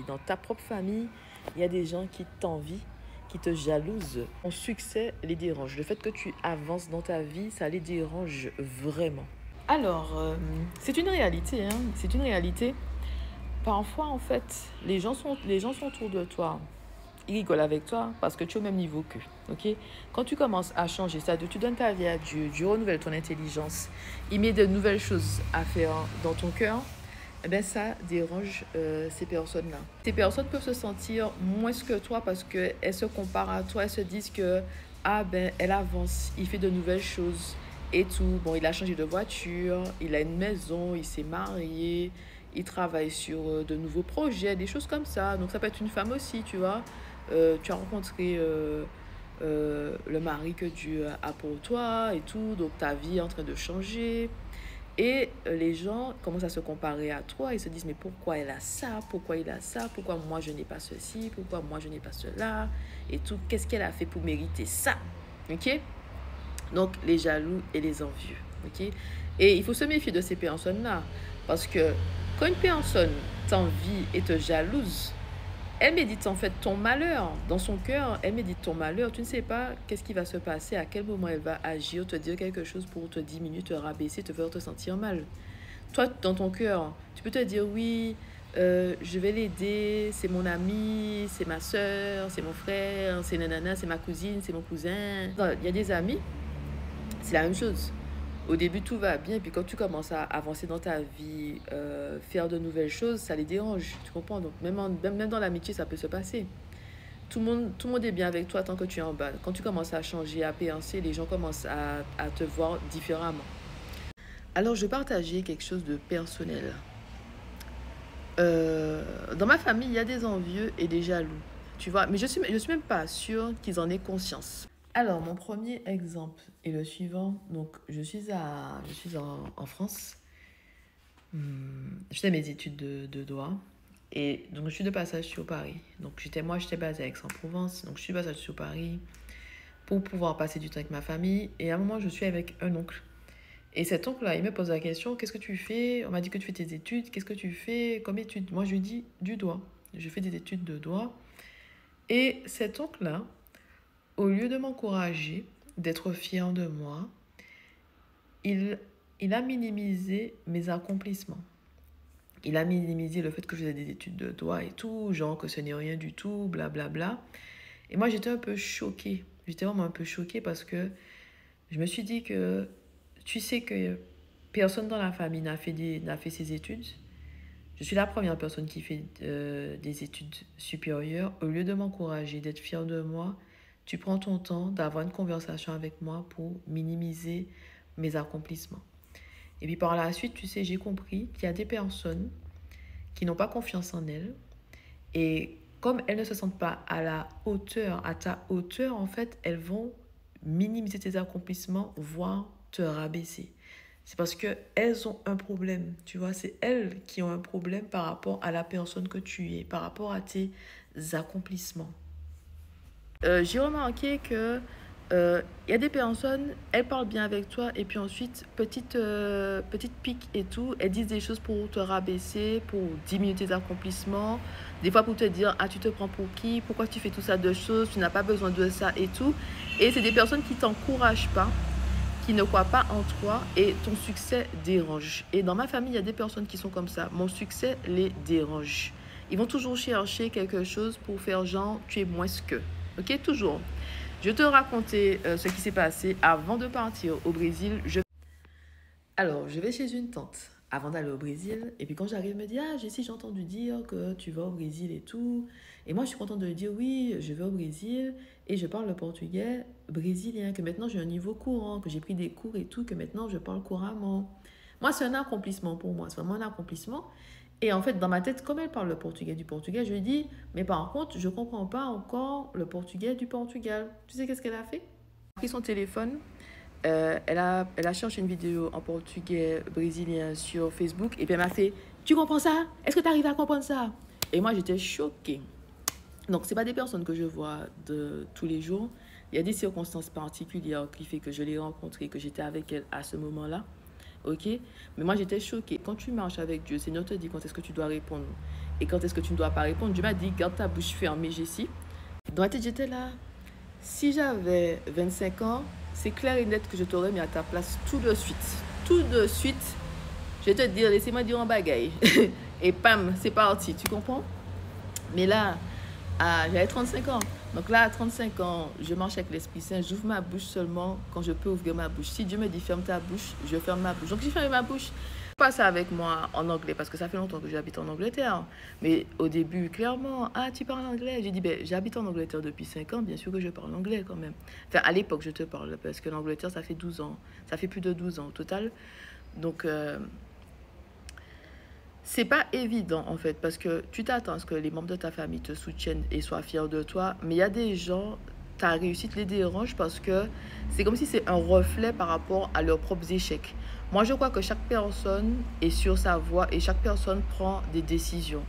Dans ta propre famille, il y a des gens qui t'envient, qui te jalousent. Ton succès les dérange. Le fait que tu avances dans ta vie, ça les dérange vraiment. Alors, c'est une réalité, hein. C'est une réalité. Parfois, en fait, les gens sont autour de toi. Ils rigolent avec toi parce que tu es au même niveau qu'eux. Ok? Quand tu commences à changer, c'est-à-dire tu donnes ta vie à Dieu, Dieu renouvelle ton intelligence, il met de nouvelles choses à faire dans ton cœur, eh bien, ça dérange ces personnes-là. Ces personnes peuvent se sentir moins que toi parce qu'elles se comparent à toi, elles se disent que, ah ben, elle avance, il fait de nouvelles choses et tout. Bon, il a changé de voiture, il a une maison, il s'est marié, il travaille sur de nouveaux projets, des choses comme ça. Donc, ça peut être une femme aussi, tu vois. Tu as rencontré le mari que Dieu a pour toi et tout, donc ta vie est en train de changer. Et les gens commencent à se comparer à toi. Ils se disent, mais pourquoi elle a ça? Pourquoi il a ça? Pourquoi moi je n'ai pas ceci? Pourquoi moi je n'ai pas cela? Et tout. Qu'est-ce qu'elle a fait pour mériter ça? Ok? Donc, les jaloux et les envieux. Ok? Et il faut se méfier de ces personnes-là. Parce que quand une personne t'envie et te jalouse, elle médite en fait ton malheur. Dans son cœur, elle médite ton malheur. Tu ne sais pas qu'est-ce qui va se passer, à quel moment elle va agir, te dire quelque chose pour te diminuer, te rabaisser, te faire te sentir mal. Toi, dans ton cœur, tu peux te dire oui, je vais l'aider, c'est mon ami, c'est ma soeur, c'est mon frère, c'est nanana, c'est ma cousine, c'est mon cousin. Il y a des amis, c'est la même chose. Au début, tout va bien, puis quand tu commences à avancer dans ta vie, faire de nouvelles choses, ça les dérange, tu comprends? Donc, même dans l'amitié, ça peut se passer. Tout le monde est bien avec toi tant que tu es en bas. Quand tu commences à changer, à penser, les gens commencent à te voir différemment. Alors, je vais partager quelque chose de personnel. Dans ma famille, il y a des envieux et des jaloux, tu vois, mais je suis même pas sûre qu'ils en aient conscience. Alors, mon premier exemple est le suivant. Donc, je suis en France. Je fais mes études de droit. Et donc, je suis de passage sur Paris. Donc, j'étais basée à Aix-en-Provence. Donc, je suis de passage sur Paris pour pouvoir passer du temps avec ma famille. Et à un moment, je suis avec un oncle. Et cet oncle-là, il me pose la question, qu'est-ce que tu fais? On m'a dit que tu fais tes études. Qu'est-ce que tu fais comme études? Moi, je lui dis du droit. Je fais des études de droit. Et cet oncle-là, au lieu de m'encourager, d'être fier de moi, il, il a minimisé mes accomplissements. Il a minimisé le fait que je faisais des études de droit et tout, genre que ce n'est rien du tout, blablabla. Bla bla. Et moi, j'étais un peu choquée. J'étais vraiment un peu choquée parce que je me suis dit que tu sais que personne dans la famille n'a fait ses études. Je suis la première personne qui fait des études supérieures. Au lieu de m'encourager, d'être fière de moi, tu prends ton temps d'avoir une conversation avec moi pour minimiser mes accomplissements. Et puis par la suite, tu sais, j'ai compris qu'il y a des personnes qui n'ont pas confiance en elles. Et comme elles ne se sentent pas à la hauteur, à ta hauteur, en fait, elles vont minimiser tes accomplissements, voire te rabaisser. C'est parce qu'elles ont un problème, tu vois, c'est elles qui ont un problème par rapport à la personne que tu es, par rapport à tes accomplissements. J'ai remarqué que il y a des personnes, elles parlent bien avec toi et puis ensuite, petite pique et tout, elles disent des choses pour te rabaisser, pour diminuer tes accomplissements, des fois pour te dire, ah tu te prends pour qui, pourquoi tu fais tout ça de choses, tu n'as pas besoin de ça et tout. Et c'est des personnes qui t'encouragent pas, qui ne croient pas en toi et ton succès dérange. Et dans ma famille, il y a des personnes qui sont comme ça. Mon succès les dérange. Ils vont toujours chercher quelque chose pour faire genre, tu es moins que. Ok, toujours. Je vais te raconter ce qui s'est passé avant de partir au Brésil. Alors, je vais chez une tante avant d'aller au Brésil. Et puis quand j'arrive, elle me dit, ah, Jessie, j'ai entendu dire que tu vas au Brésil et tout. Et moi, je suis contente de lui dire, oui, je vais au Brésil et je parle le portugais brésilien, que maintenant j'ai un niveau courant, que j'ai pris des cours et tout, que maintenant je parle couramment. Moi, c'est un accomplissement pour moi, c'est vraiment un accomplissement. Et en fait, dans ma tête, comme elle parle le portugais du Portugal, je lui dis, mais par contre, je ne comprends pas encore le portugais du Portugal. Tu sais qu'est-ce qu'elle a fait? Elle a pris son téléphone, elle a cherché une vidéo en portugais brésilien sur Facebook et puis elle m'a fait, tu comprends ça? Est-ce que tu arrives à comprendre ça? Et moi, j'étais choquée. Donc, ce pas des personnes que je vois de tous les jours. Il y a des circonstances particulières qui fait que je l'ai rencontrée, que j'étais avec elle à ce moment-là. Ok? Mais moi, j'étais choquée. Quand tu marches avec Dieu, le Seigneur te dit quand est-ce que tu dois répondre. et quand est-ce que tu ne dois pas répondre. Dieu m'a dit, garde ta bouche fermée, Jessie. Dans la tête, j'étais là. Si j'avais 25 ans, c'est clair et net que je t'aurais mis à ta place tout de suite. Tout de suite, je vais te dire, laissez-moi dire un bagaille. Et pam, c'est parti, tu comprends? Mais là, j'avais 35 ans. Donc là, à 35 ans, je marche avec l'Esprit Saint. J'ouvre ma bouche seulement quand je peux ouvrir ma bouche. Si Dieu me dit ferme ta bouche, je ferme ma bouche. Donc j'ai fermé ma bouche. Pas ça avec moi en anglais parce que ça fait longtemps que j'habite en Angleterre. Mais au début, clairement, ah, tu parles anglais? J'ai dit, ben, j'habite en Angleterre depuis 5 ans. Bien sûr que je parle anglais quand même. Enfin, à l'époque, je te parle parce que l'Angleterre, ça fait 12 ans. Ça fait plus de 12 ans au total. Donc, c'est pas évident en fait parce que tu t'attends à ce que les membres de ta famille te soutiennent et soient fiers de toi, mais il y a des gens, ta réussite les dérange parce que c'est comme si c'est un reflet par rapport à leurs propres échecs. Moi, je crois que chaque personne est sur sa voie et chaque personne prend des décisions.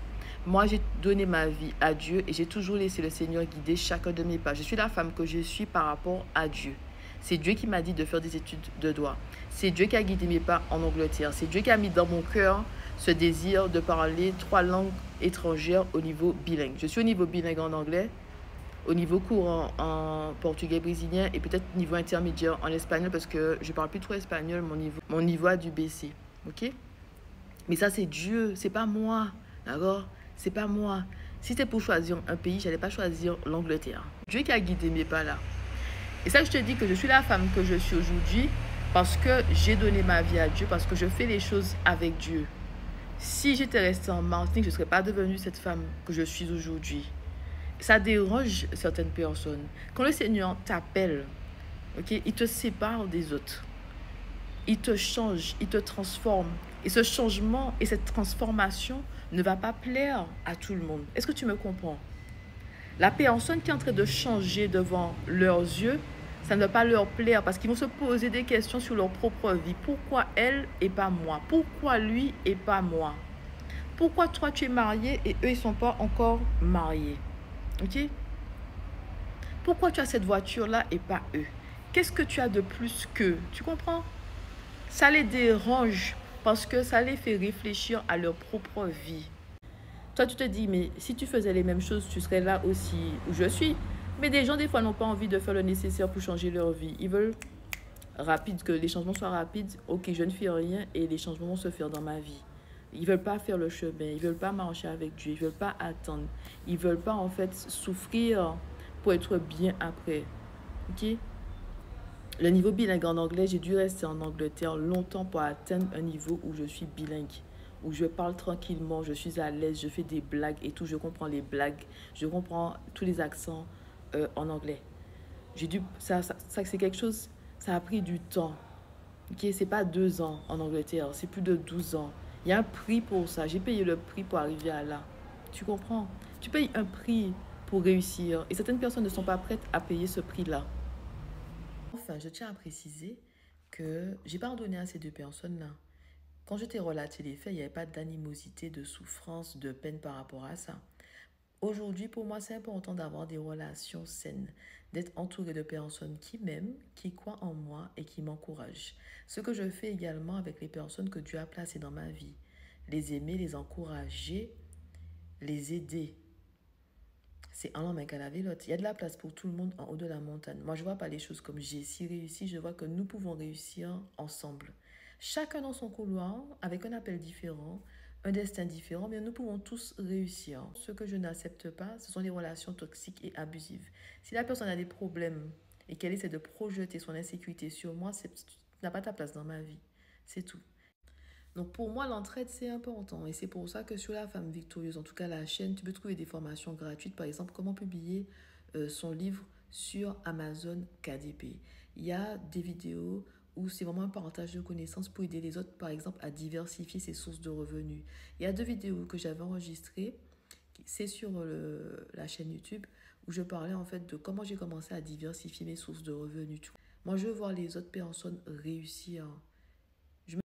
Moi, j'ai donné ma vie à Dieu et j'ai toujours laissé le Seigneur guider chacun de mes pas. Je suis la femme que je suis par rapport à Dieu. C'est Dieu qui m'a dit de faire des études de droit. C'est Dieu qui a guidé mes pas en Angleterre. C'est Dieu qui a mis dans mon cœur ce désir de parler 3 langues étrangères au niveau bilingue. Je suis au niveau bilingue en anglais, au niveau courant en portugais brésilien et peut-être niveau intermédiaire en espagnol parce que je parle plus trop espagnol, mon niveau a dû baisser. Ok? Mais ça, c'est Dieu, c'est pas moi. D'accord? C'est pas moi. Si c'était pour choisir un pays, je n'allais pas choisir l'Angleterre. Dieu qui a guidé mes pas là. Et ça, je te dis que je suis la femme que je suis aujourd'hui parce que j'ai donné ma vie à Dieu, parce que je fais les choses avec Dieu. Si j'étais restée en Martinique, je ne serais pas devenue cette femme que je suis aujourd'hui. Ça dérange certaines personnes. Quand le Seigneur t'appelle, okay, il te sépare des autres. Il te change, il te transforme. Et ce changement et cette transformation ne va pas plaire à tout le monde. Est-ce que tu me comprends? La personne qui est en train de changer devant leurs yeux, ça ne va pas leur plaire parce qu'ils vont se poser des questions sur leur propre vie. Pourquoi elle et pas moi? Pourquoi lui et pas moi? Pourquoi toi tu es marié et eux ils ne sont pas encore mariés? Ok? Pourquoi tu as cette voiture-là et pas eux? Qu'est-ce que tu as de plus qu'eux? Tu comprends? Ça les dérange parce que ça les fait réfléchir à leur propre vie. Toi, tu te dis, mais si tu faisais les mêmes choses, tu serais là aussi où je suis. Mais des gens, des fois, n'ont pas envie de faire le nécessaire pour changer leur vie. Ils veulent rapide, que les changements soient rapides. Ok, je ne fais rien et les changements vont se faire dans ma vie. Ils ne veulent pas faire le chemin. Ils ne veulent pas marcher avec Dieu. Ils ne veulent pas attendre. Ils ne veulent pas, en fait, souffrir pour être bien après. Ok? Le niveau bilingue en anglais, j'ai dû rester en Angleterre longtemps pour atteindre un niveau où je suis bilingue, où je parle tranquillement, je suis à l'aise, je fais des blagues et tout, je comprends les blagues, je comprends tous les accents en anglais. J'ai dû, ça c'est quelque chose, ça a pris du temps. Ok, c'est pas 2 ans en Angleterre, c'est plus de 12 ans. Il y a un prix pour ça. J'ai payé le prix pour arriver à là. Tu comprends? Tu payes un prix pour réussir et certaines personnes ne sont pas prêtes à payer ce prix-là. Enfin, je tiens à préciser que j'ai pardonné à ces 2 personnes-là. Quand je t'ai relaté les faits, il n'y avait pas d'animosité, de souffrance, de peine par rapport à ça. Aujourd'hui, pour moi, c'est important d'avoir des relations saines, d'être entouré de personnes qui m'aiment, qui croient en moi et qui m'encouragent. Ce que je fais également avec les personnes que Dieu a placées dans ma vie. Les aimer, les encourager, les aider. C'est un homme qu'à laver l'autre. Il y a de la place pour tout le monde en haut de la montagne. Moi, je ne vois pas les choses comme j'ai si réussi. Je vois que nous pouvons réussir ensemble. Chacun dans son couloir, avec un appel différent, un destin différent, mais nous pouvons tous réussir. Ce que je n'accepte pas, ce sont les relations toxiques et abusives. Si la personne a des problèmes et qu'elle essaie de projeter son insécurité sur moi, tu n'as pas ta place dans ma vie. C'est tout. Donc pour moi, l'entraide, c'est important. Et c'est pour ça que sur La Femme Victorieuse, en tout cas la chaîne, tu peux trouver des formations gratuites. Par exemple, comment publier son livre sur Amazon KDP. Il y a des vidéos où c'est vraiment un partage de connaissances pour aider les autres, par exemple, à diversifier ses sources de revenus. Il y a 2 vidéos que j'avais enregistrées. C'est sur la chaîne YouTube où je parlais en fait de comment j'ai commencé à diversifier mes sources de revenus. Moi, je veux voir les autres personnes réussir.